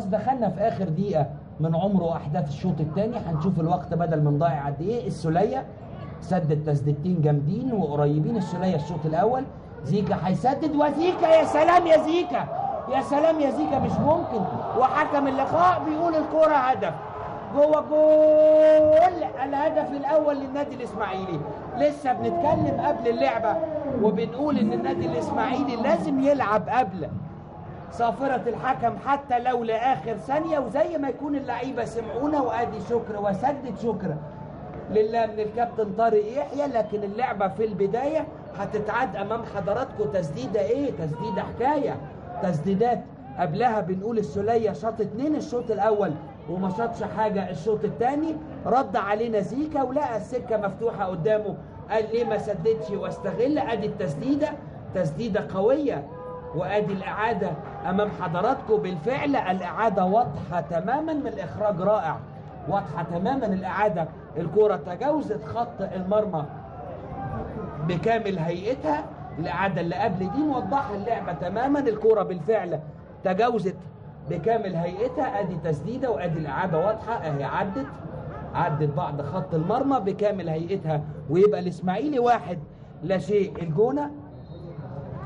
دخلنا في اخر دقيقه من عمر واحداث الشوط الثاني. هنشوف الوقت بدل ما نضيع قد ايه. السوليه سدد تسديدتين جامدين وقريبين. السوليه الشوط الاول. زيكا هيسدد وزيكا يا سلام يا زيكا، يا سلام يا زيكا، مش ممكن. وحكم اللقاء بيقول الكوره هدف. جوه جول الهدف الاول للنادي الاسماعيلي. لسه بنتكلم قبل اللعبه وبنقول ان النادي الاسماعيلي لازم يلعب قبل صافرة الحكم حتى لو لآخر ثانية، وزي ما يكون اللعيبة سمعونا. وادي شكر وسدد شكر لله من الكابتن طارق يحيى. لكن اللعبة في البداية هتتعاد امام حضراتكم. تسديدة ايه؟ تسديدة حكاية. تسديدات قبلها بنقول السولية شاط 2 الشوط الاول وما شاطش حاجة الشوط الثاني. رد علينا زيكا ولقى السكة مفتوحة قدامه، قال ليه ما سددش واستغل. ادي التسديدة، تسديدة قوية. وادي الاعاده امام حضراتكم. بالفعل الاعاده واضحه تماما، من الاخراج رائع، واضحه تماما الاعاده. الكره تجاوزت خط المرمى بكامل هيئتها. الاعاده اللي قبل دي موضحه اللعبه تماما. الكره بالفعل تجاوزت بكامل هيئتها. ادي تسديده وادي الاعاده واضحه اهي. عدت بعد خط المرمى بكامل هيئتها. ويبقى الاسماعيلي 1-0 الجونه.